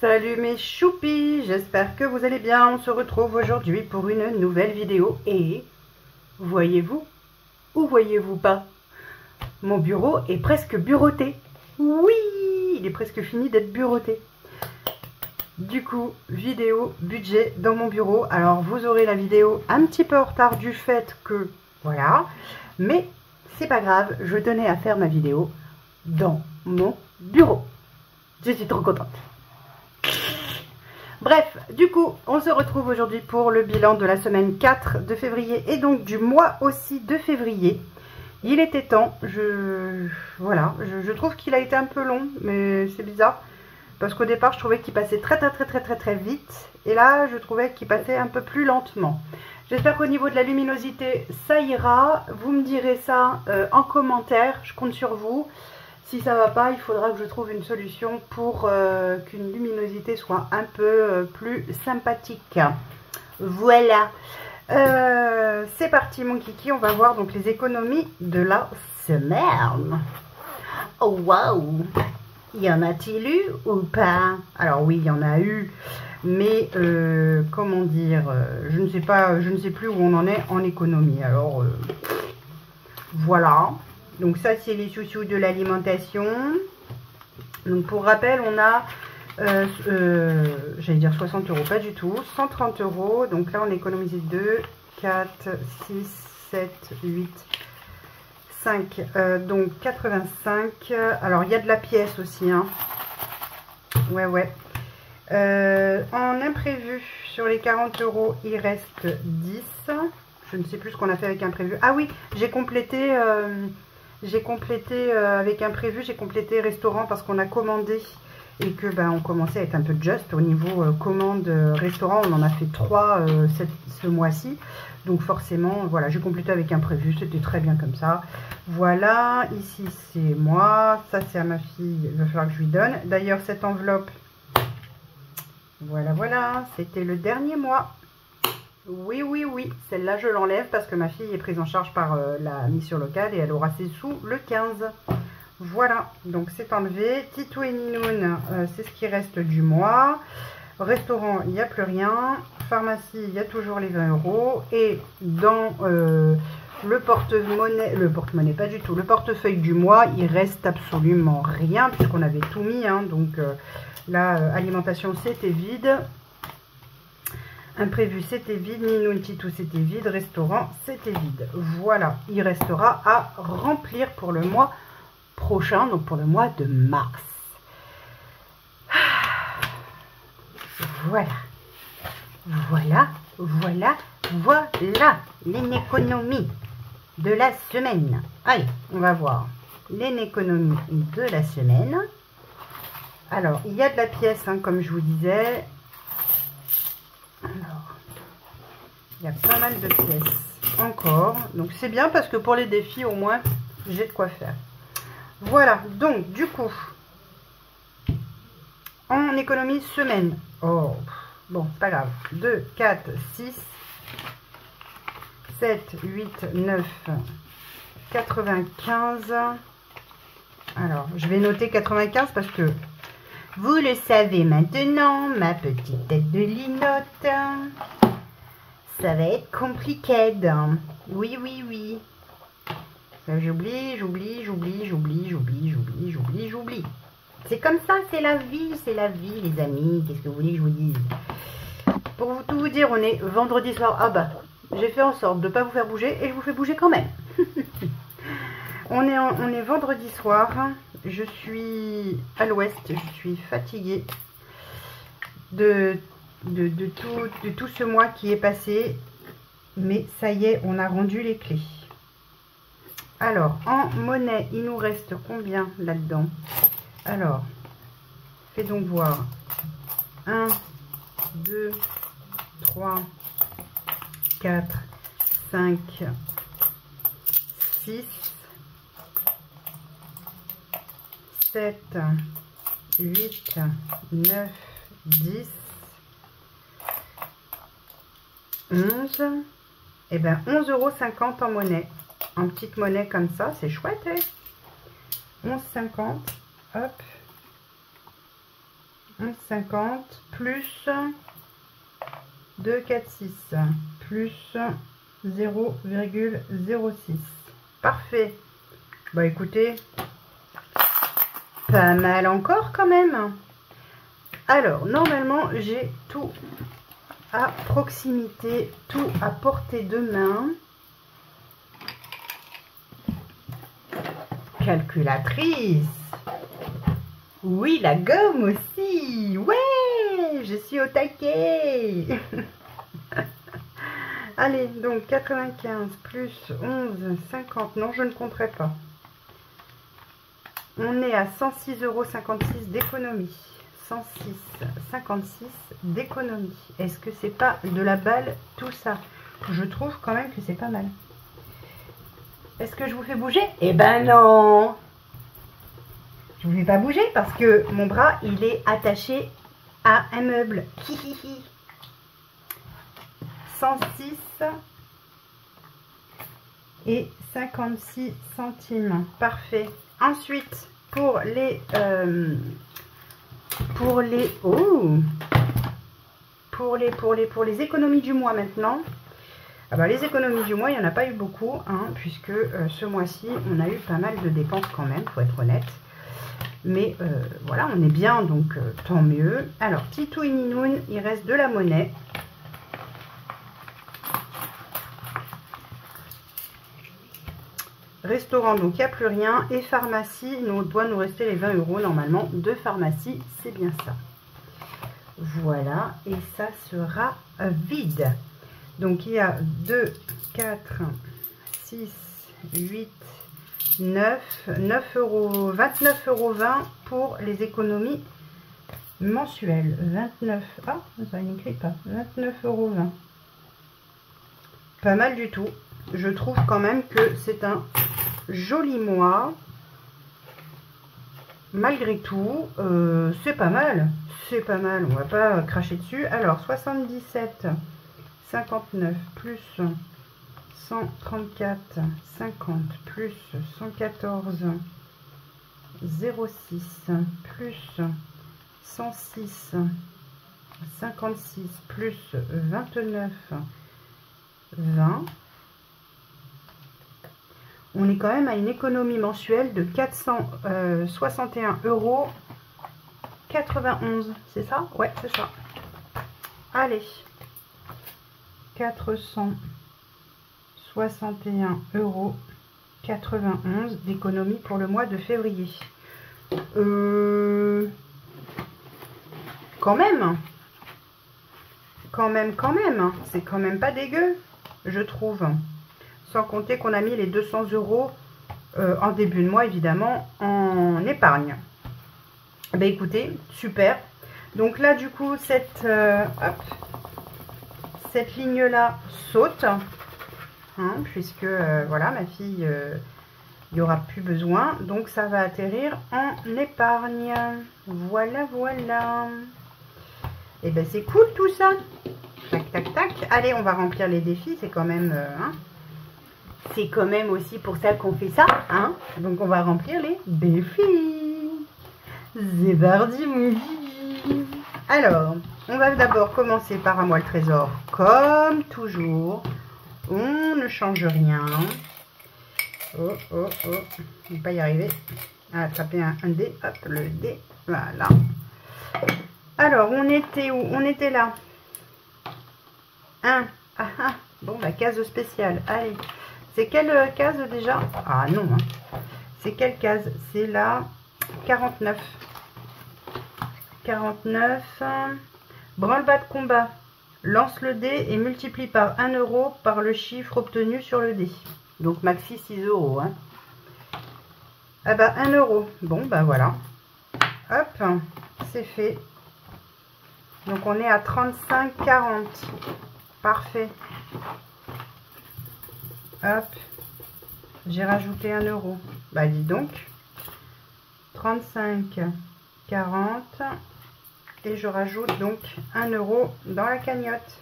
Salut mes choupis, j'espère que vous allez bien. On se retrouve aujourd'hui pour une nouvelle vidéo et voyez-vous ou voyez-vous pas, mon bureau est presque bureauté. Oui, il est presque fini d'être bureauté. Du coup, vidéo budget dans mon bureau. Alors vous aurez la vidéo un petit peu en retard du fait que, voilà, mais c'est pas grave, je tenais à faire ma vidéo dans mon bureau. Je suis trop contente. Bref, du coup, on se retrouve aujourd'hui pour le bilan de la semaine 4 de février et donc du mois aussi de février. Il était temps, je trouve qu'il a été un peu long, mais c'est bizarre. Parce qu'au départ, je trouvais qu'il passait très vite. Et là, je trouvais qu'il passait un peu plus lentement. J'espère qu'au niveau de la luminosité, ça ira. Vous me direz ça en commentaire, je compte sur vous. Si ça va pas, il faudra que je trouve une solution pour qu'une luminosité soit un peu plus sympathique. Voilà. C'est parti mon kiki, on va voir donc les économies de la semaine. Oh waouh! Y en a-t-il eu ou pas? Alors oui, il y en a eu, mais comment dire, je ne sais pas, je ne sais plus où on en est en économie. Alors voilà. Donc ça, c'est les sous-sous de l'alimentation. Donc pour rappel, on a, j'allais dire 60 euros, pas du tout, 130 euros. Donc là, on a économisé 2, 4, 6, 7, 8, 5, donc 85. Alors, il y a de la pièce aussi, hein. Ouais. En imprévu, sur les 40 euros, il reste 10. Je ne sais plus ce qu'on a fait avec imprévu. Ah oui, j'ai complété... avec imprévu, j'ai complété restaurant parce qu'on a commandé et que on commençait à être un peu juste au niveau commande restaurant. On en a fait 3 ce mois-ci, donc forcément voilà, j'ai complété avec imprévu, c'était très bien comme ça. Voilà, ici c'est moi, ça c'est à ma fille, il va falloir que je lui donne. D'ailleurs cette enveloppe, voilà, c'était le dernier mois. Oui, celle-là je l'enlève parce que ma fille est prise en charge par la mission locale et elle aura ses sous le 15. Voilà, donc c'est enlevé. Titou et Ninoun, c'est ce qui reste du mois. Restaurant, il n'y a plus rien. Pharmacie, il y a toujours les 20 euros. Et dans le porte-monnaie pas du tout, le portefeuille du mois, il reste absolument rien puisqu'on avait tout mis. Hein, donc là, alimentation, c'était vide. Imprévu, c'était vide. Ninoun, Titou, c'était vide. Restaurant, c'était vide. Voilà, il restera à remplir pour le mois prochain, donc pour le mois de mars. Voilà l'économie de la semaine. Allez, on va voir l'économie de la semaine. Alors, il y a de la pièce, hein, comme je vous disais. Alors, il y a pas mal de pièces encore. Donc, c'est bien parce que pour les défis, au moins, j'ai de quoi faire. Voilà. Donc, du coup, en économie semaine. Oh, bon, c'est pas grave. 2, 4, 6, 7, 8, 9, 95. Alors, je vais noter 95 parce que vous le savez maintenant, ma petite tête de linotte, ça va être compliqué. Oui. J'oublie. C'est comme ça, c'est la vie, les amis. Qu'est-ce que vous voulez que je vous dise? Pour tout vous dire, on est vendredi soir. Ah bah, j'ai fait en sorte de ne pas vous faire bouger et je vous fais bouger quand même. On est vendredi soir. Je suis à l'ouest, je suis fatiguée de tout ce mois qui est passé. Mais ça y est, on a rendu les clés. Alors, en monnaie, il nous reste combien là-dedans? Alors, fais donc voir. 1, 2, 3, 4, 5, 6, 7, 8, 9, 10, 11. Et bien 11,50 € en monnaie. En petite monnaie comme ça, c'est chouette. Hein, 11,50. Hop. 11,50 plus 2,46 plus 0,06. Parfait. Bah écoutez, pas mal encore quand même. Alors, normalement, j'ai tout à proximité, tout à portée de main. Calculatrice. Oui, la gomme aussi. Ouais, je suis au taquet. Allez, donc 95 plus 11,50. Non, je ne compterai pas. On est à 106,56 € d'économie. 106,56 d'économie. Est-ce que c'est pas de la balle tout ça? Je trouve quand même que c'est pas mal. Est-ce que je vous fais bouger? Eh ben non! Je ne vous fais pas bouger parce que mon bras, il est attaché à un meuble. 106 et 56 centimes. Parfait. Ensuite, pour les économies du mois maintenant. Ah bah, les économies du mois, il n'y en a pas eu beaucoup, hein, puisque ce mois-ci, on a eu pas mal de dépenses quand même, faut être honnête. Mais voilà, on est bien, donc tant mieux. Alors, Titou et Ninoun, il reste de la monnaie. Restaurant, donc il n'y a plus rien. Et pharmacie, il doit nous rester les 20 € normalement de pharmacie, c'est bien ça. Voilà, et ça sera vide. Donc il y a 2, 4, 6, 8, 9 €, 29,20 € pour les économies mensuelles. 29, ah, ça n'écrit pas, 29,20 €. Pas mal du tout. Je trouve quand même que c'est un joli mois. Malgré tout, c'est pas mal. C'est pas mal, on va pas cracher dessus. Alors, 77,59 plus 134,50 plus 114,06 plus 106,56 plus 29,20. On est quand même à une économie mensuelle de 461,91 €. C'est ça? Ouais, c'est ça. Allez. 461,91 € d'économie pour le mois de février. Quand même. Quand même. C'est quand même pas dégueu, je trouve. Sans compter qu'on a mis les 200 € en début de mois, évidemment, en épargne. Ben écoutez, super. Donc là, du coup, cette ligne-là saute. Hein, puisque, voilà, ma fille, il n'y aura plus besoin. Donc, ça va atterrir en épargne. Voilà, voilà. Et ben c'est cool tout ça. Tac, tac, tac. Allez, on va remplir les défis. C'est quand même... hein. C'est quand même aussi pour ça qu'on fait ça, hein. Donc on va remplir les défis. C'est parti, mon Gigi. Alors, on va d'abord commencer par un mois le trésor, comme toujours. On ne change rien. Oh, oh, oh. Je ne vais pas y arriver. À attraper un dé. Hop, le dé. Voilà. Alors, on était où? On était là. 1. Ah, ah. Bon, bah, case spéciale. Allez. C'est quelle case déjà? Ah non, hein. C'est quelle case? C'est la 49. 49. Branle-bas de combat. Lance le dé et multiplie par 1 € par le chiffre obtenu sur le dé. Donc maxi 6 €. Hein. Ah bah 1 €. Bon bah voilà. Hop, c'est fait. Donc on est à 35,40. Parfait. Hop, j'ai rajouté 1 €. Bah dis donc, 35,40 et je rajoute donc 1 € dans la cagnotte.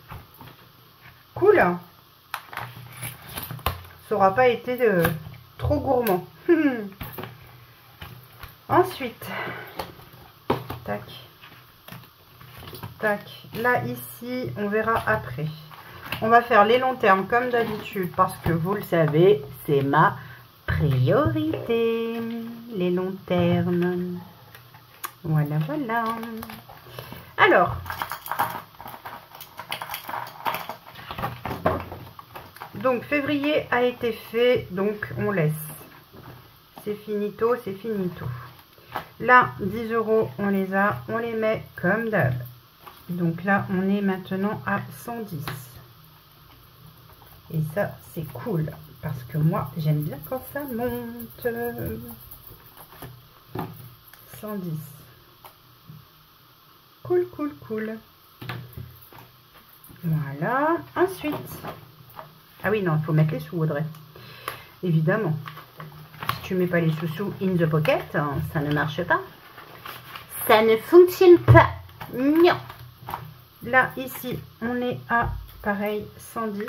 Cool. Ça n'aura pas été trop gourmand. Ensuite, tac, Tac. Là, ici, on verra après. On va faire les longs termes comme d'habitude parce que vous le savez, c'est ma priorité. Les longs termes. Voilà, voilà. Alors, donc février a été fait, donc on laisse. C'est finito, c'est finito. Là, 10 €, on les a, on les met comme d'hab. Donc là, on est maintenant à 110. Et ça, c'est cool. Parce que moi, j'aime bien quand ça monte. 110. Cool, cool, cool. Voilà. Ensuite. Ah oui, non, il faut mettre les sous, Audrey. Évidemment. Si tu mets pas les sous-sous in the pocket, ça ne marche pas. Ça ne fonctionne pas. Non. Là, ici, on est à, pareil, 110.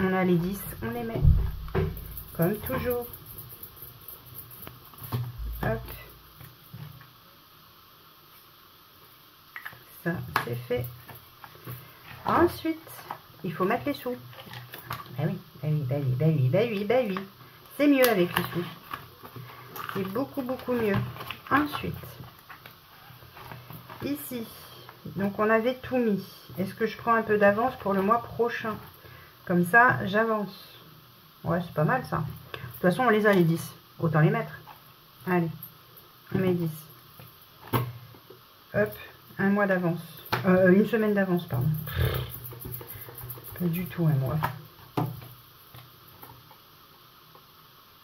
On a les 10, on les met. Comme toujours. Hop. Ça, c'est fait. Ensuite, il faut mettre les sous. Bah oui, bah oui, bah oui, bah oui, bah oui, bah oui. C'est mieux avec les sous. C'est beaucoup, beaucoup mieux. Ensuite, ici, donc on avait tout mis. Est-ce que je prends un peu d'avance pour le mois prochain? Comme ça, j'avance. Ouais, c'est pas mal ça. De toute façon, on les a les 10. Autant les mettre. Allez, on met 10. Hop, un mois d'avance. Une semaine d'avance, pardon. Pas du tout un mois.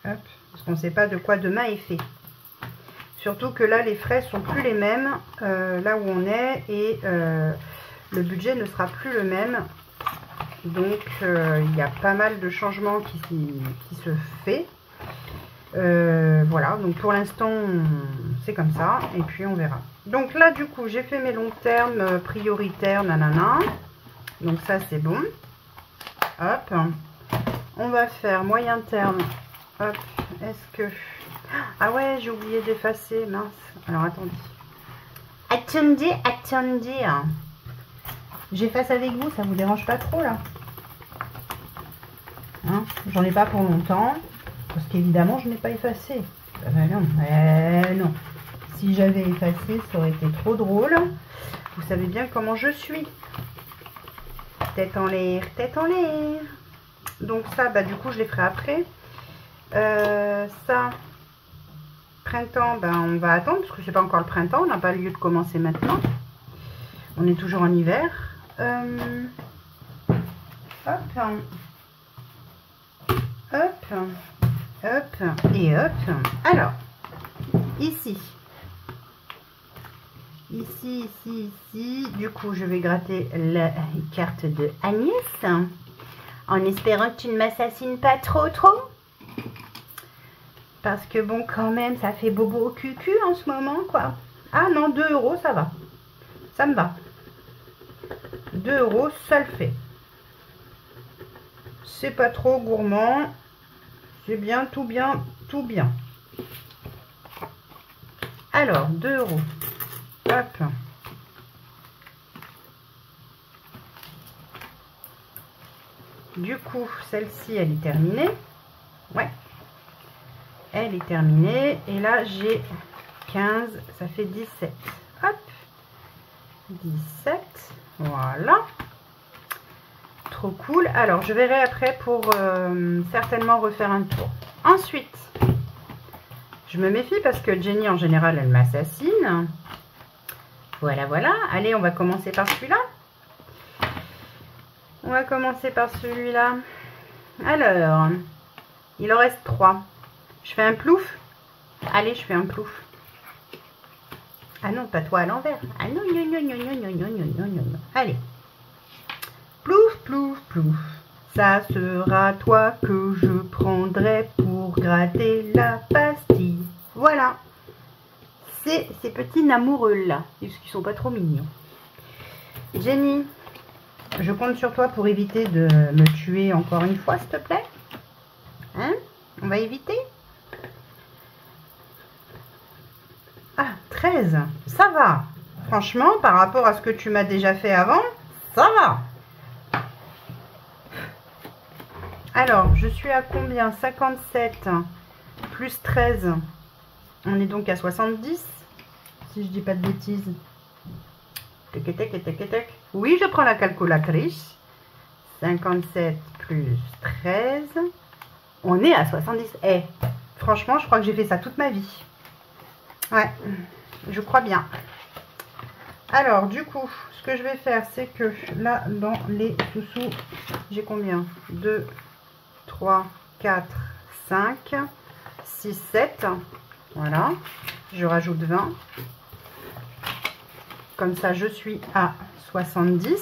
Hop, parce qu'on ne sait pas de quoi demain est fait. Surtout que là, les frais sont plus les mêmes là où on est et le budget ne sera plus le même. Donc, il y a pas mal de changements qui se fait. Voilà, donc pour l'instant, c'est comme ça. Et puis, on verra. Donc là, du coup, j'ai fait mes longs termes prioritaires, nanana. Donc ça, c'est bon. Hop. On va faire moyen terme. Hop. Est-ce que... Ah ouais, j'ai oublié d'effacer, mince. Alors, attendez. Attendez, attendez. J'efface avec vous, ça vous dérange pas trop, là? Hein, j'en ai pas pour longtemps. Parce qu'évidemment, je n'ai pas effacé. Ben non, non. Si j'avais effacé, ça aurait été trop drôle. Vous savez bien comment je suis. Tête en l'air, tête en l'air. Donc ça, bah du coup, je les ferai après. Ça, printemps, ben on va attendre parce que c'est pas encore le printemps. On n'a pas lieu de commencer maintenant. On est toujours en hiver. Hop, hop, hop et hop. Alors, ici. Ici, ici, ici. Du coup, je vais gratter la carte de Agnès. En espérant que tu ne m'assassines pas trop. Parce que bon, quand même, ça fait bobo au cucu en ce moment, quoi. Ah non, 2 €, ça va. Ça me va. 2 €, ça le fait. C'est pas trop gourmand. C'est bien, tout bien, tout bien. Alors, 2 €. Hop. Du coup, celle-ci, elle est terminée. Ouais. Elle est terminée. Et là, j'ai 15. Ça fait 17. Hop. 17. Voilà. Trop cool. Alors, je verrai après pour certainement refaire un tour. Ensuite, je me méfie parce que Jenny, en général, elle m'assassine. Voilà, voilà. Allez, on va commencer par celui-là. On va commencer par celui-là. Alors, il en reste 3. Je fais un plouf. Allez, je fais un plouf. Ah non, pas toi à l'envers. Ah non, non, non, non, non, non, non, non, non, non. Allez. Plouf, plouf, plouf. Ça sera toi que je prendrai pour gratter la pastille. Voilà. C'est ces petits namoureux là. Parce qu'ils sont pas trop mignons. Jenny, je compte sur toi pour éviter de me tuer encore une fois, s'il te plaît. Hein? On va éviter? Ah, 13. Ça va. Franchement, par rapport à ce que tu m'as déjà fait avant, ça va. Alors, je suis à combien? 57 plus 13. On est donc à 70. Si je dis pas de bêtises. Oui, je prends la calculatrice. 57 plus 13. On est à 70. Eh, franchement, je crois que j'ai fait ça toute ma vie. Ouais, je crois bien. Alors, du coup, ce que je vais faire, c'est que là, dans les sous-sous, j'ai combien? 2, 3, 4, 5, 6, 7. Voilà. Je rajoute 20. Comme ça, je suis à 70.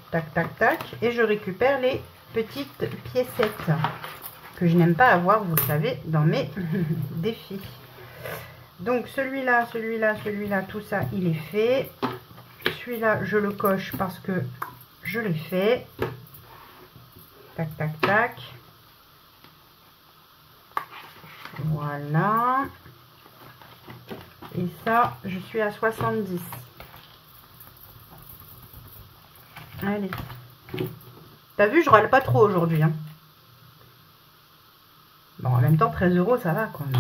Tac, tac, tac. Et je récupère les petites piécettes que je n'aime pas avoir, vous le savez, dans mes défis. Donc, celui-là, celui-là, celui-là, tout ça, il est fait. Celui-là, je le coche parce que je l'ai fait. Tac, tac, tac. Voilà. Et ça, je suis à 70. Allez. T'as vu, je râle pas trop aujourd'hui. Hein. Bon, en même temps, 13 €, ça va, quoi. Mais...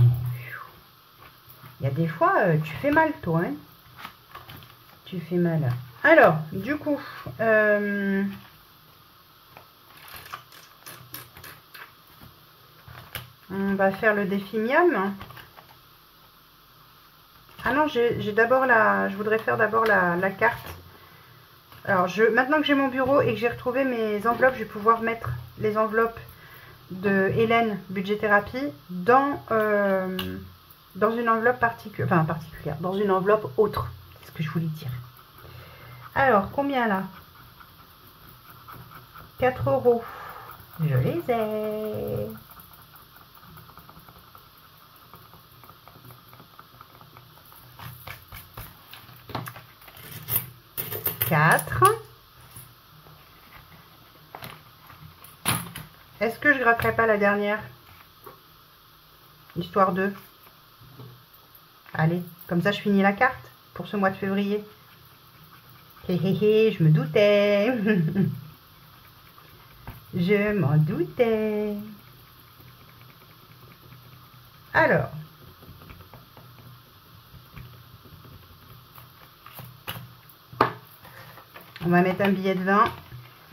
il y a des fois, tu fais mal, toi. Hein. Tu fais mal. Alors, du coup... on va faire le défi miam. Ah non, j'ai d'abord la... je voudrais faire d'abord la carte. Alors, maintenant que j'ai mon bureau et que j'ai retrouvé mes enveloppes, je vais pouvoir mettre les enveloppes de Hélène Budget-Thérapie dans une enveloppe particulière. Enfin, particulière. Dans une enveloppe autre. C'est ce que je voulais dire. Alors, combien là? 4 €. Je les ai. Est-ce que je gratterai pas la dernière? Histoire de... Allez, comme ça je finis la carte pour ce mois de février. Hé hé hé, je me doutais. Je m'en doutais. Alors. On va mettre un billet de 20.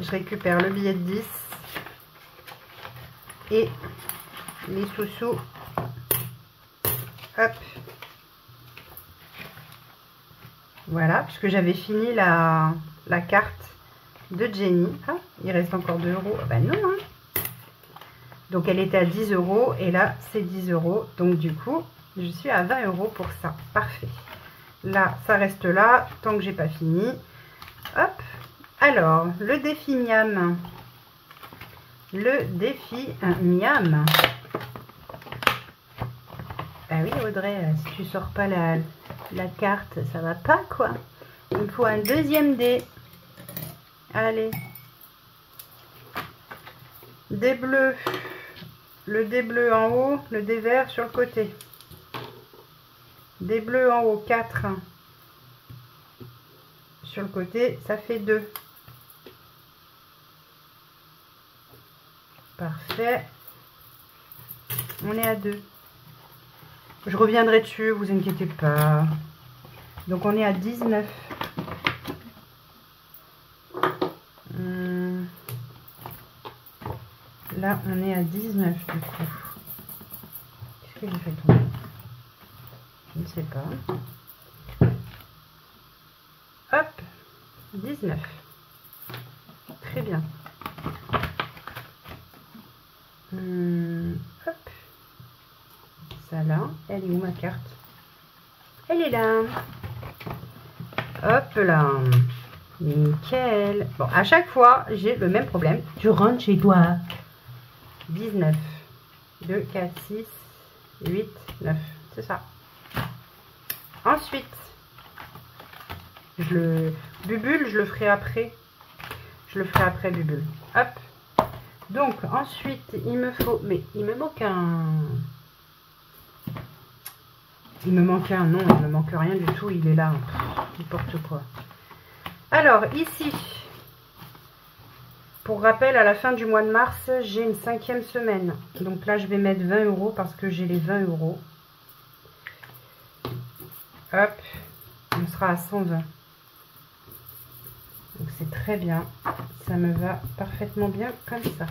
Je récupère le billet de 10. Et les sous-sous. Hop. Voilà, puisque j'avais fini la carte de Jenny. Ah, il reste encore 2 €. Ah ben non, hein. Donc elle était à 10 € et là c'est 10 €. Donc du coup, je suis à 20 € pour ça. Parfait. Là, ça reste là tant que j'ai pas fini. Hop. Alors, le défi miam. Le défi miam. Ah oui, Audrey, si tu sors pas la carte, ça va pas, quoi. Il me faut un deuxième dé. Allez. Dé bleu. Le dé bleu en haut, le dé vert sur le côté. Dé bleu en haut, 4. Sur le côté, ça fait 2. Parfait. On est à 2. Je reviendrai dessus, vous inquiétez pas. Donc on est à 19. Là, on est à 19 du coup. Qu'est-ce que j'ai fait tomber? Je ne sais pas. Hop, 19. Très bien. Hop. Ça là. Elle est où ma carte? Elle est là. Hop là. Nickel. Bon, à chaque fois, j'ai le même problème. Tu rentres chez toi. 19. 2, 4, 6, 8, 9. C'est ça. Ensuite, Bubule, je le ferai après. Je le ferai après Bubule. Hop. Donc, ensuite, il me faut... Mais il me manque un... Il me manque un, non, il ne me manque rien du tout, il est là. N'importe quoi. Alors, ici, pour rappel, à la fin du mois de mars, j'ai une 5e semaine. Donc là, je vais mettre 20 € parce que j'ai les 20 €. Hop, on sera à 120. Donc c'est très bien. Ça me va parfaitement bien comme ça.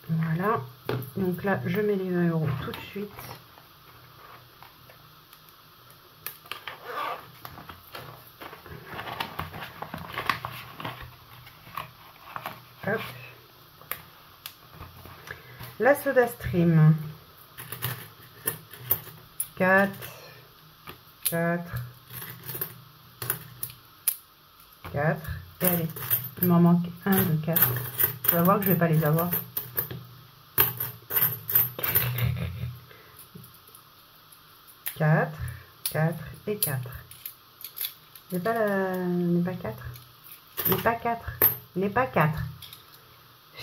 Voilà. Donc là, je mets les 20 € tout de suite. Hop. La SodaStream. 4. 4. 4. Et allez, il m'en manque un de 4. Tu vas voir que je vais pas les avoir. 4, 4 et 4. N'est pas la... n'est pas 4. N'est pas 4. N'est pas 4.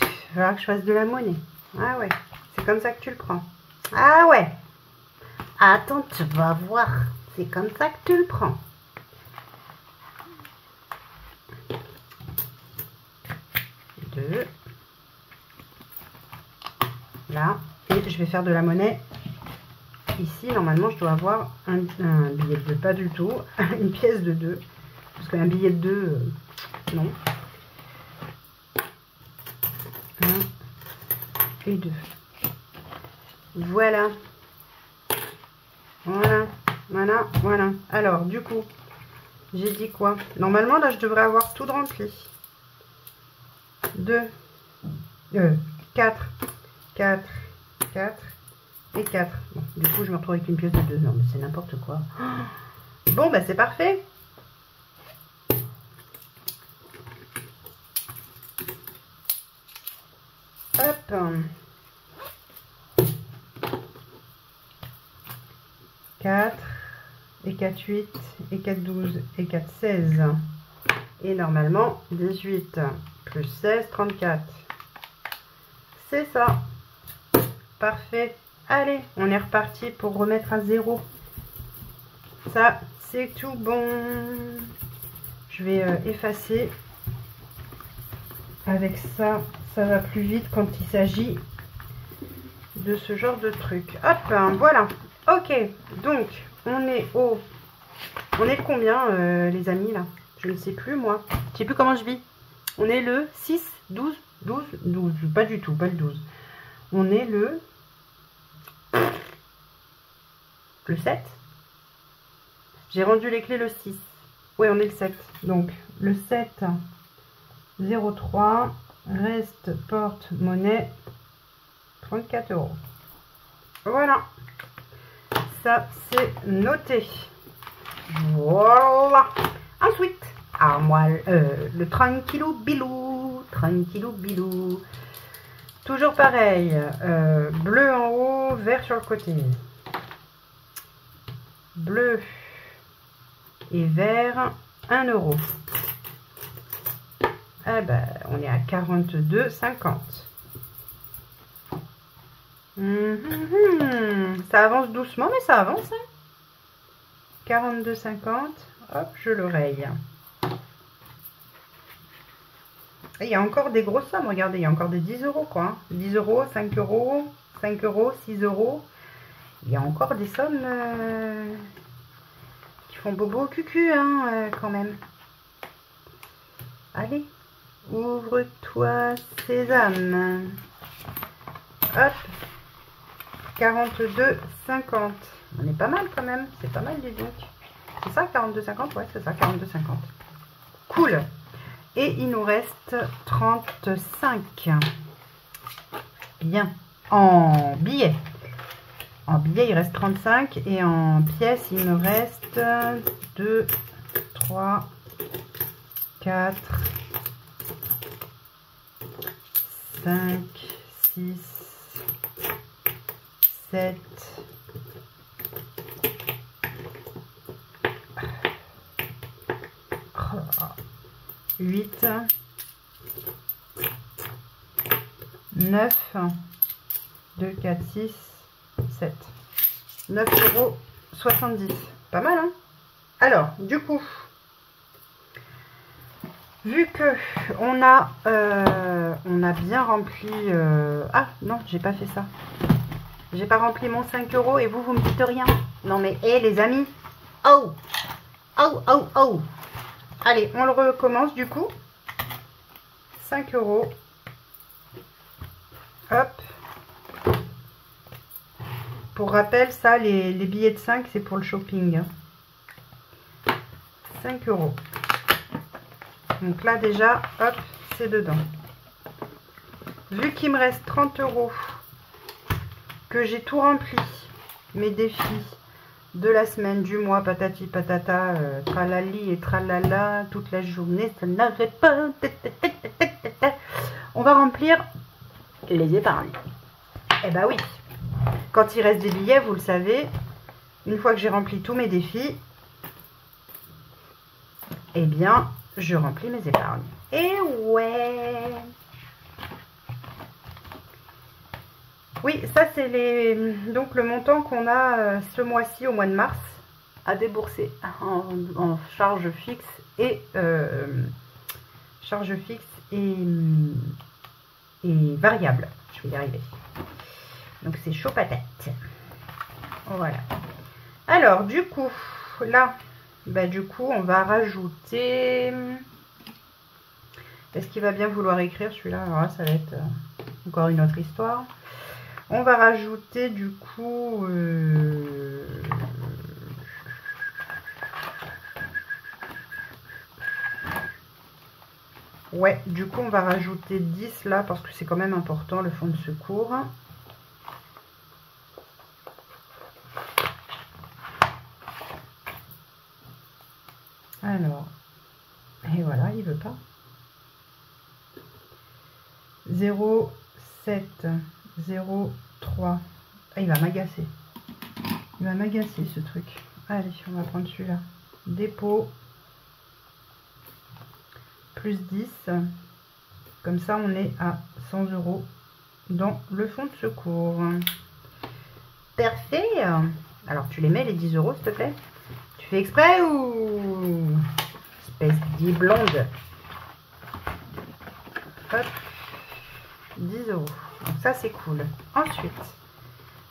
Il va falloir que je fasse de la monnaie. Ah ouais, c'est comme ça que tu le prends. Ah ouais. Attends, tu vas voir. C'est comme ça que tu le prends. Deux. Là. Et je vais faire de la monnaie. Ici, normalement, je dois avoir un billet de 2. Pas du tout. Une pièce de 2. Parce qu'un billet de 2, non. 1 et 2. Voilà. Voilà. Voilà. Voilà. Alors, du coup, j'ai dit quoi? Normalement, là, je devrais avoir tout de rempli. 2. 4. 4. 4. Et 4. Bon, du coup, je me retrouve avec une pièce de 2. Non, mais c'est n'importe quoi. Bon, bah, c'est parfait. Hop. 4 et 4, 8 et 4, 12 et 4, 16. Et normalement, 18 plus 16, 34. C'est ça. Parfait. Allez, on est reparti pour remettre à 0. Ça, c'est tout bon. Je vais effacer. Avec ça, ça va plus vite quand il s'agit de ce genre de truc. Hop, voilà. Ok, donc, on est au... On est combien, les amis, là? Je ne sais plus, moi. Je sais plus comment je vis. On est le 6, 12, 12, 12. Pas du tout, pas le 12. On est le 7. J'ai rendu les clés le 6. Oui, on est le 7. Donc, le 7, 03, reste porte-monnaie, 34 €. Voilà. Ça, c'est noté. Voilà. Ensuite, à moi, le tranquillou bilou. Tranquillou bilou. Toujours pareil. Bleu en haut, vert sur le côté. Bleu et vert, 1 €. Eh ben, on est à 42,50. Ça avance doucement, mais ça avance. Hein. 42,50. Hop, je le raye. Et il y a encore des grosses sommes. Regardez, il y a encore des 10 € quoi. 10 €, 5 €, 5 €, 6 €. Il y a encore des sommes qui font bobo au cucu, hein, quand même. Allez, ouvre-toi, sésame. Hop, 42,50. On est pas mal quand même. C'est pas mal, dis donc. C'est ça, 42,50? Ouais, c'est ça, 42,50. Cool. Et il nous reste 35. Bien. En billets. En billets, il reste 35. Et en pièces, il me reste 2, 3, 4, 5, 6, 7, 8, 9, 2, 4, 6, 7. 9,70 €. Pas mal, hein? Alors, du coup, vu que on a bien rempli... Ah, non, j'ai pas fait ça. J'ai pas rempli mon 5 € et vous me dites rien. Non, mais, hé, les amis. Oh! Oh, oh, oh! Allez, on le recommence, du coup. 5 €. Hop. Pour rappel, ça, les billets de 5, c'est pour le shopping. 5 €. Donc là, déjà, hop, c'est dedans. Vu qu'il me reste 30 €, que j'ai tout rempli, mes défis de la semaine, du mois, patati patata, tralali et tralala, toute la journée, ça n'arrête pas. On va remplir les épargnes. Eh ben oui. Quand il reste des billets, vous le savez, une fois que j'ai rempli tous mes défis, eh bien, je remplis mes épargnes. Et ouais! Oui, ça c'est donc le montant qu'on a ce mois-ci, au mois de mars, à débourser en charge fixe et variable. Je vais y arriver. Donc c'est chaud patate. Voilà. Alors du coup, là, bah, du coup, on va rajouter... Est-ce qu'il va bien vouloir écrire celui-là? Alors là, ça va être encore une autre histoire. On va rajouter du coup... Ouais, du coup, on va rajouter 10 là, parce que c'est quand même important, le fonds de secours. Alors, et voilà, il veut pas. 0, 7, 0, 3. Ah, il va m'agacer. Il va m'agacer ce truc. Allez, on va prendre celui-là. Dépôt. Plus 10. Comme ça, on est à 100 € dans le fonds de secours. Parfait. Alors, tu les mets, les 10 €, s'il te plaît. Tu fais exprès ou... Espèce de blonde. Hop. 10 €. Donc ça, c'est cool. Ensuite,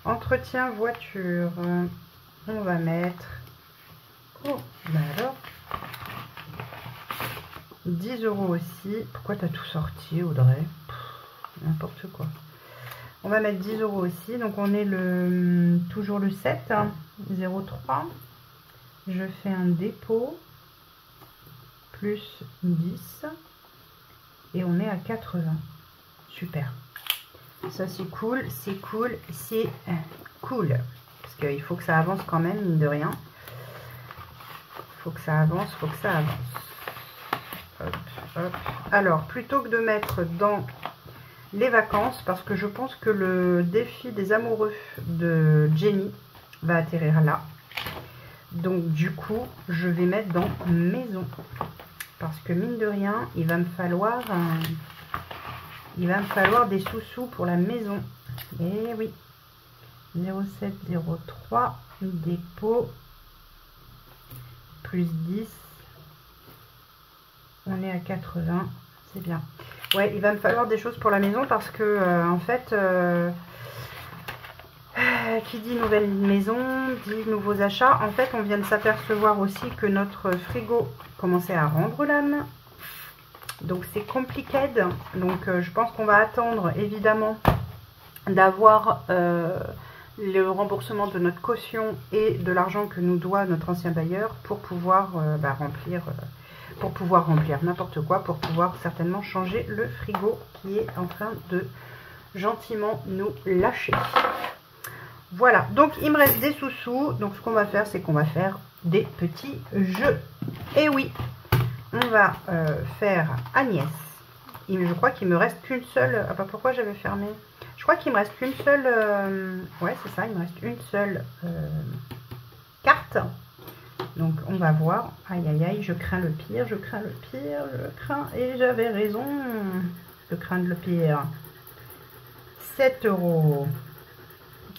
entretien voiture. On va mettre... Oh, bah alors... 10 € aussi. Pourquoi tu as tout sorti, Audrey? N'importe quoi. On va mettre 10 € aussi. Donc, on est toujours le 7. Hein, 0,3. Je fais un dépôt. Plus 10. Et on est à 80. Super. Ça, c'est cool. C'est cool. C'est cool. Parce qu'il faut que ça avance quand même, mine de rien. Faut que ça avance. Faut que ça avance. Hop, hop. Alors, plutôt que de mettre dans les vacances, parce que je pense que le défi des amoureux de Jenny va atterrir là. Donc, du coup, je vais mettre dans maison. Parce que, mine de rien, il va me falloir des sous-sous pour la maison. Et oui. 07, 03, dépôt, plus 10. On est à 80, c'est bien. Ouais, il va me falloir des choses pour la maison parce que, en fait, qui dit nouvelle maison, dit nouveaux achats. En fait, on vient de s'apercevoir aussi que notre frigo commençait à rendre l'âme. Donc, c'est compliqué. Donc, je pense qu'on va attendre, évidemment, d'avoir le remboursement de notre caution et de l'argent que nous doit notre ancien bailleur pour pouvoir remplir... pour pouvoir remplir n'importe quoi, pour pouvoir certainement changer le frigo qui est en train de gentiment nous lâcher. Voilà, donc il me reste des sous-sous. Donc ce qu'on va faire, c'est qu'on va faire des petits jeux. Et oui, on va faire Agnès. Je crois qu'il me reste qu'une seule... Ah bah pourquoi j'avais fermé? Je crois qu'il me reste qu'une seule... Ouais, c'est ça, il me reste une seule carte. Donc, on va voir. Aïe, aïe, aïe, je crains le pire, je crains le pire, je crains... Et j'avais raison de craindre le pire. 7 €.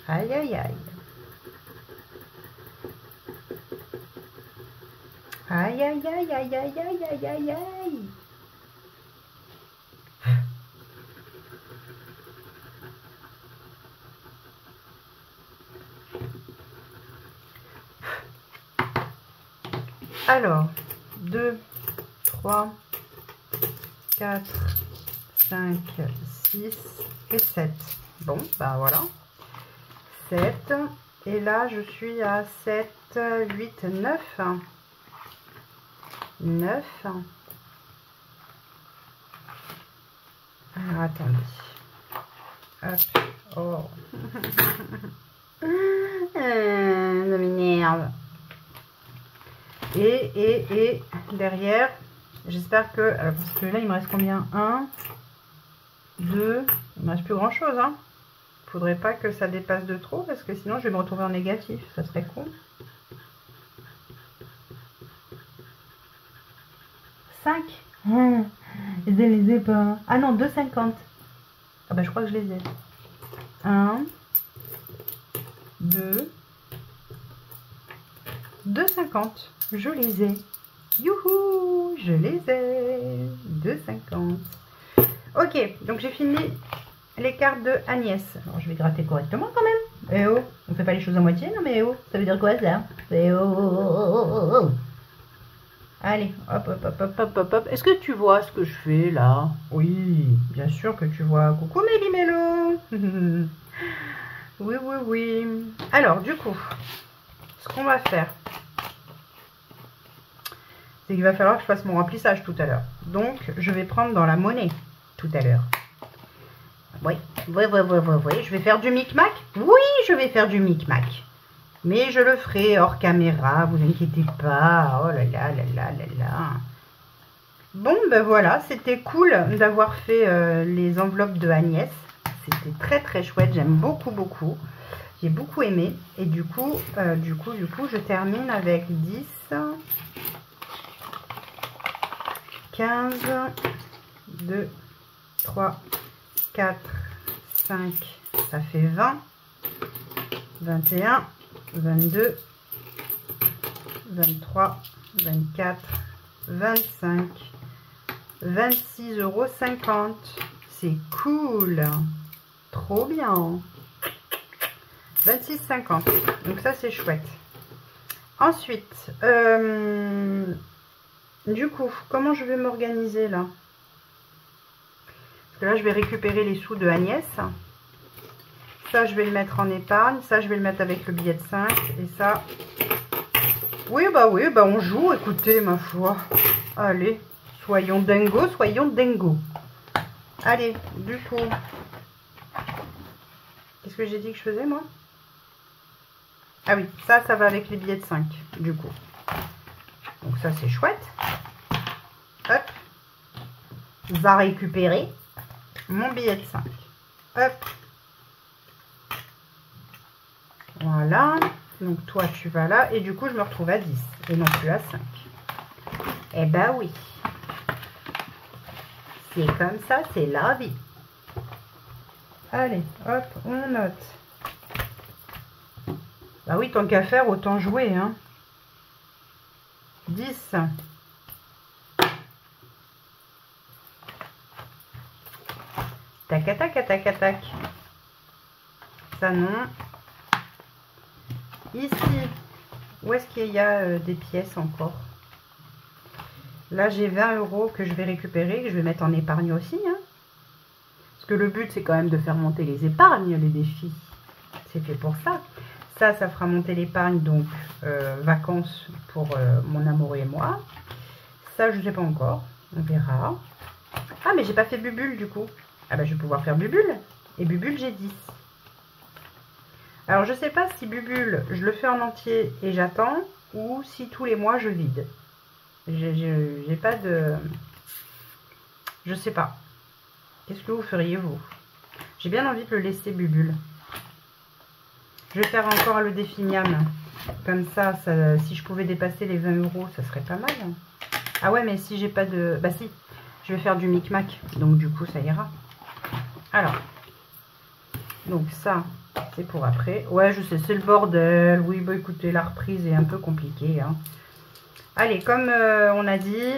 Aïe, aïe, aïe. Aïe, aïe, aïe, aïe, aïe, aïe, aïe, aïe, aïe. Alors, 2, 3, 4, 5, 6 et 7. Bon, bah voilà. 7. Et là, je suis à 7, 8, 9. 9. Alors, attendez. Hop. Oh. Ça m'énerve. Et derrière, j'espère que... Alors, parce que là, il me reste combien? 1, 2... Il me reste plus grand-chose, hein. Faudrait pas que ça dépasse de trop, parce que sinon, je vais me retrouver en négatif. Ça serait con. 5. Je les ai pas. Ah non, 2,50. Ah bah, je crois que je les ai. 1, 2, 2,50. Je les ai. Youhou, je les ai. 2,50. Ok, donc j'ai fini les cartes de Agnès. Alors je vais gratter correctement quand même. Eh oh, on fait pas les choses à moitié, non mais oh, ça veut dire quoi ça? Eh oh, oh, oh, oh. Allez, hop, hop, hop, hop, hop, hop, hop. Est-ce que tu vois ce que je fais là? Oui, bien sûr que tu vois. Coucou Méli-Mélo. Oui, oui, oui. Alors, du coup, ce qu'on va faire, c'est qu'il va falloir que je fasse mon remplissage tout à l'heure. Donc, je vais prendre dans la monnaie tout à l'heure. Oui, oui, oui, oui, oui, oui. Je vais faire du micmac. Oui, je vais faire du micmac. Mais je le ferai hors caméra, vous inquiétez pas. Oh là là là là là là. Bon, ben voilà, c'était cool d'avoir fait les enveloppes de Agnès. C'était très très chouette, j'aime beaucoup beaucoup. J'ai beaucoup aimé. Et du coup, je termine avec 10, 15, 2, 3, 4, 5, ça fait 20, 21, 22, 23, 24, 25, 26,50 €. C'est cool. Trop bien. 26,50 €. Donc ça, c'est chouette. Ensuite, du coup, comment je vais m'organiser là? Parce que là, je vais récupérer les sous de Agnès. Ça, je vais le mettre en épargne. Ça, je vais le mettre avec le billet de 5. Et ça... oui, bah, on joue. Écoutez, ma foi. Allez, soyons dingo, soyons dingo. Allez, du coup... qu'est-ce que j'ai dit que je faisais, moi? Ah oui, ça va avec les billets de 5, du coup. Donc ça, c'est chouette. Hop. Va récupérer mon billet de 5. Hop. Voilà. Donc toi, tu vas là. Et du coup, je me retrouve à 10 et non plus à 5. Eh ben oui. C'est comme ça, c'est la vie. Allez, hop, on note. Bah oui, tant qu'à faire, autant jouer, hein. 10. Tac, tac, tac, tac. Ça, non. Ici, où est-ce qu'il y a des pièces encore? Là, j'ai 20 € que je vais récupérer, que je vais mettre en épargne aussi, hein. Parce que le but, c'est quand même de faire monter les épargnes, les défis. C'est fait pour ça. Ça fera monter l'épargne, donc vacances pour mon amoureux et moi. Ça, je ne sais pas encore. On verra. Ah, mais j'ai pas fait Bubule, du coup. Ah, bah, je vais pouvoir faire Bubule. Et Bubule, j'ai 10. Alors, je sais pas si Bubule, je le fais en entier et j'attends, ou si tous les mois, je vide. J'ai pas de... je sais pas. Qu'est-ce que vous feriez, vous? J'ai bien envie de le laisser Bubule. Je vais faire encore le défi miam. Comme ça, si je pouvais dépasser les 20 €, ça serait pas mal. Ah ouais, mais si j'ai pas de... bah si, je vais faire du micmac. Donc du coup, ça ira. Alors, Donc ça, c'est pour après. Ouais, je sais, c'est le bordel. Oui, bah écoutez, la reprise est un peu compliquée. Hein. Allez, comme on a dit,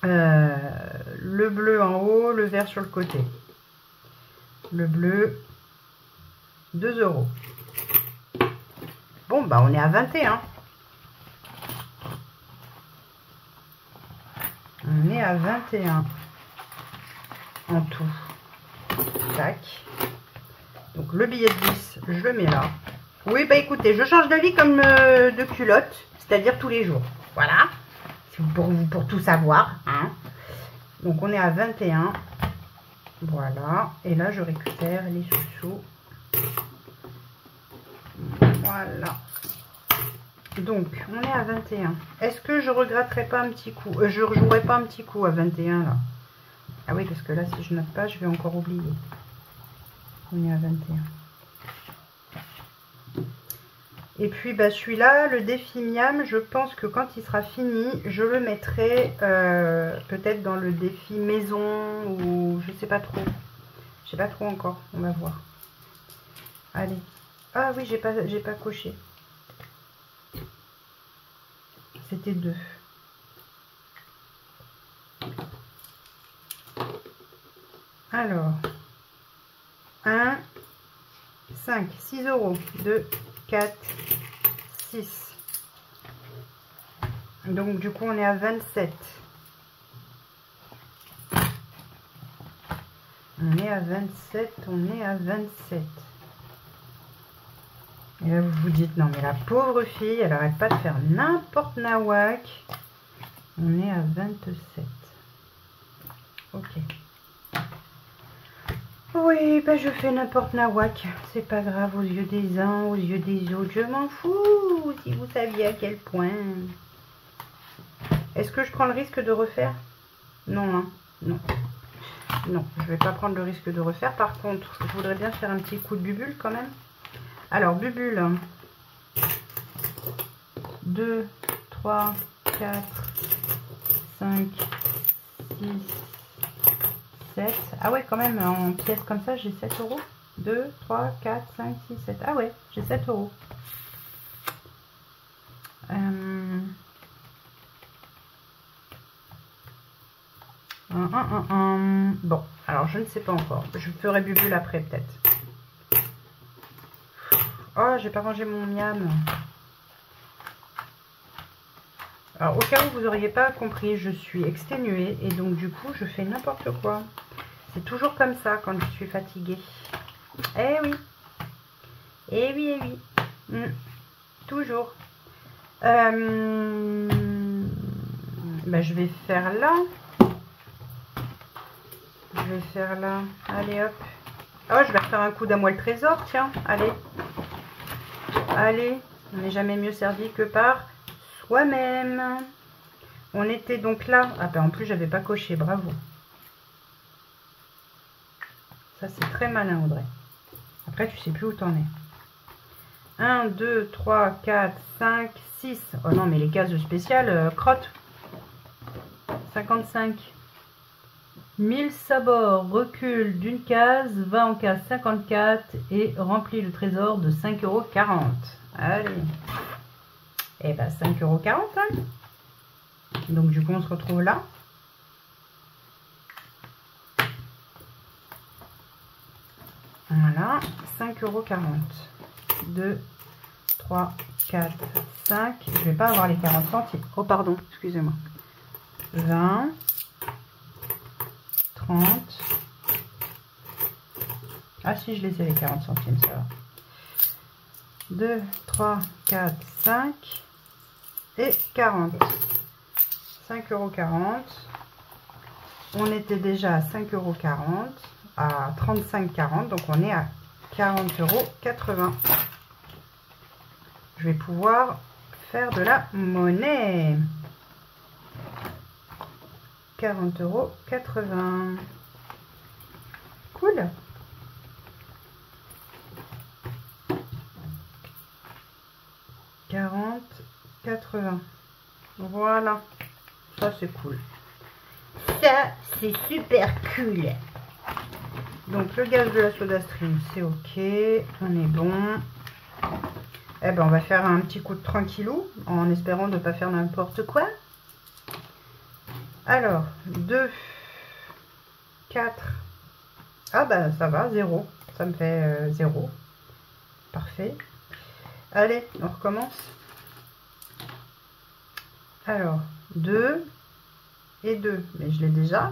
le bleu en haut, le vert sur le côté. Le bleu, 2 €. Bon, bah on est à 21. On est à 21 en tout. Tac. Donc le billet de 10, je le mets là. Oui, bah écoutez, je change d'avis comme de culotte, c'est-à-dire tous les jours. Voilà. Pour tout savoir. Hein. Donc on est à 21. Voilà. Et là, je récupère les sous-sous. Voilà. Donc, on est à 21. Est-ce que je regretterai pas un petit coup je ne rejouerai pas un petit coup à 21 là? Ah oui, parce que là, si je note pas, je vais encore oublier. On est à 21. Et puis, bah, celui-là, le défi Miam, je pense que quand il sera fini, je le mettrai peut-être dans le défi maison ou je sais pas trop. Je sais pas trop encore. On va voir. Allez. Ah oui, j'ai pas coché. C'était 2. Alors, 1, 5, 6 €. 2, 4, 6. Donc, du coup, on est à 27. On est à 27, on est à 27. Et là, vous vous dites, non, mais la pauvre fille, elle n'arrête pas de faire n'importe nawak. On est à 27. Ok. Oui, ben je fais n'importe nawak. C'est pas grave aux yeux des uns, aux yeux des autres. Je m'en fous, si vous saviez à quel point. Est-ce que je prends le risque de refaire? Non, hein. Non. Non, je vais pas prendre le risque de refaire. Par contre, je voudrais bien faire un petit coup de bubule quand même. Alors, bubule. 2, 3, 4, 5, 6, 7. Ah ouais, quand même, en pièces comme ça, j'ai 7 €. 2, 3, 4, 5, 6, 7. Ah ouais, j'ai 7 €. Bon, alors je ne sais pas encore. Je ferai bubule après peut-être. Oh, j'ai pas rangé mon miam. Alors, au cas où vous n'auriez pas compris, je suis exténuée et donc du coup, je fais n'importe quoi. C'est toujours comme ça quand je suis fatiguée. Eh oui. Eh oui, eh oui. Toujours. Ben, je vais faire là. Je vais faire là. Allez, hop. Oh, je vais refaire un coup d'amour le trésor, tiens. Allez. Allez. On n'est jamais mieux servi que par soi-même. On était donc là. Ah ben en plus, j'avais pas coché. Bravo. Ça, c'est très malin, Audrey. Après, tu sais plus où t'en es. 1, 2, 3, 4, 5, 6. Oh non, mais les cases spéciales, crotte. 55. 1000 sabords, recule d'une case, va en case 54 et remplit le trésor de 5,40 €. Allez. Et ben 5,40 €. Hein. Donc du coup, on se retrouve là. Voilà, 5,40 €. 2, 3, 4, 5. Je ne vais pas avoir les 40 centimes. Oh, pardon, excusez-moi. 20, 30. Ah si, je les ai les 40 centimes, ça va. 2, 3, 4, 5 et 40. 5,40 €. On était déjà à 5,40 €, à 35,40 €, donc on est à 40,80 €. Je vais pouvoir faire de la monnaie. 40,80 €. Cool. Voilà. Ça, c'est cool. Ça, c'est super cool. Donc le gaz de la SodaStream, c'est ok, on est bon. Eh ben on va faire un petit coup de tranquillou, en espérant ne pas faire n'importe quoi. Alors, 2, 4, ah bah ça va, 0, ça me fait 0. Parfait. Allez, on recommence. Alors, 2 et 2, mais je l'ai déjà.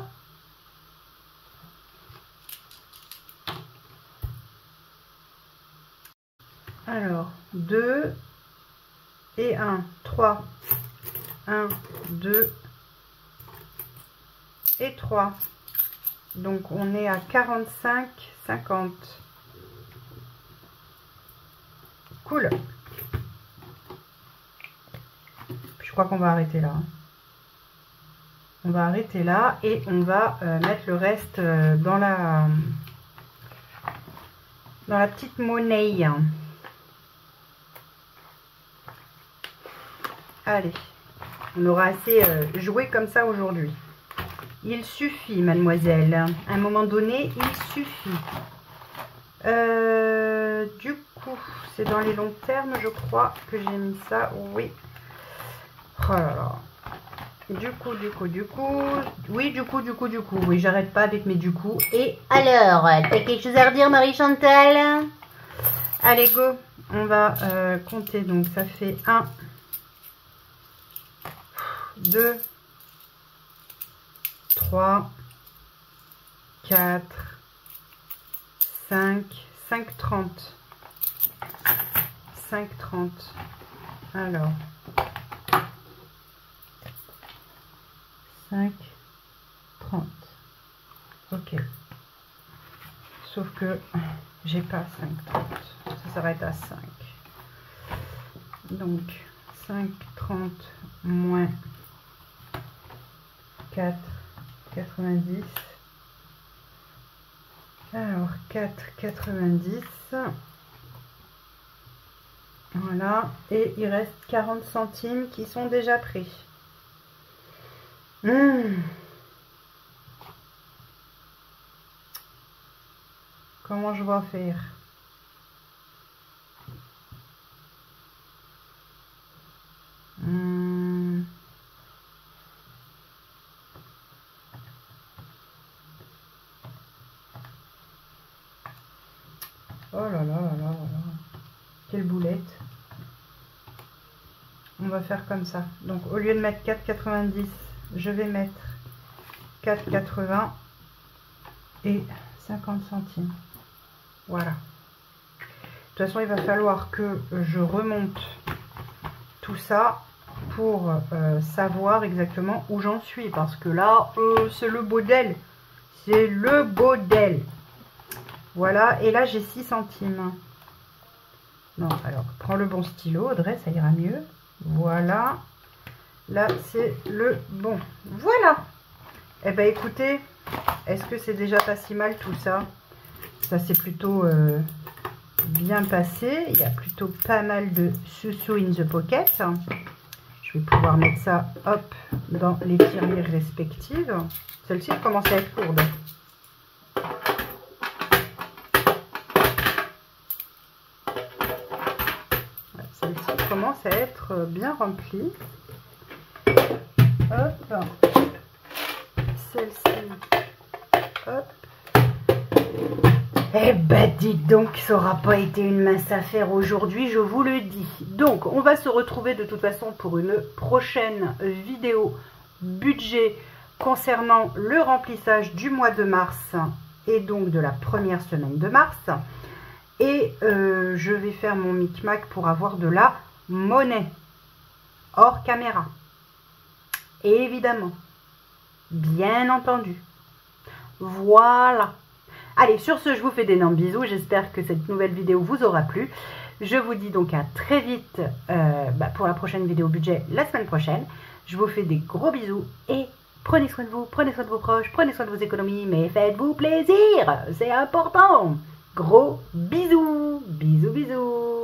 Alors, 2 et 1, 3. 1, 2 et 3. Donc, on est à 45, 50. Cool. Je crois qu'on va arrêter là. On va arrêter là et on va mettre le reste dans la petite monnaie. Allez, on aura assez joué comme ça aujourd'hui. Il suffit, mademoiselle. À un moment donné, il suffit. Du coup, c'est dans les longs termes, je crois que j'ai mis ça. Oui. Oh là là. Du coup. Oui, du coup. Oui, j'arrête pas avec mes du coup. Et alors, t'as quelque chose à redire, Marie-Chantal? Allez, go. On va compter. Donc, ça fait 1, 2, 3, 4, 5, 30. 5, 30. Alors, 5, 30. Ok. Sauf que j'ai pas 5, 30. Ça s'arrête à 5. Donc, 5, 30 moins 4, 90. Alors, 4, 90. Voilà. Et il reste 40 centimes qui sont déjà pris. Comment je vais faire? Oh là là là là là. Quelle boulette. On va faire comme ça. Donc au lieu de mettre 4,90, je vais mettre 4,80 et 50 centimes. Voilà. De toute façon, il va falloir que je remonte tout ça pour savoir exactement où j'en suis. Parce que là, c'est le bordel. C'est le bordel. Voilà. Et là, j'ai 6 centimes. Non, alors, prends le bon stylo, Audrey, ça ira mieux. Voilà. Là, c'est le bon. Voilà. Eh bien, écoutez, est-ce que c'est déjà pas si mal tout ça? Ça s'est plutôt bien passé. Il y a plutôt pas mal de sous-sous in the pocket. Je vais pouvoir mettre ça, hop, dans les tirelires respectives. Celle-ci commence à être lourde. Celle-ci commence à être bien remplie. Hop. Celle-ci. Hop. Eh ben dites donc, ça n'aura pas été une mince affaire aujourd'hui, je vous le dis. Donc, on va se retrouver de toute façon pour une prochaine vidéo budget concernant le remplissage du mois de mars et donc de la première semaine de mars. Et je vais faire mon micmac pour avoir de la monnaie hors caméra. Et évidemment, bien entendu. Voilà. Allez, sur ce, je vous fais d'énormes bisous. J'espère que cette nouvelle vidéo vous aura plu. Je vous dis donc à très vite pour la prochaine vidéo budget la semaine prochaine. Je vous fais des gros bisous et prenez soin de vous, prenez soin de vos proches, prenez soin de vos économies, mais faites-vous plaisir, c'est important. Gros bisous, bisous, bisous.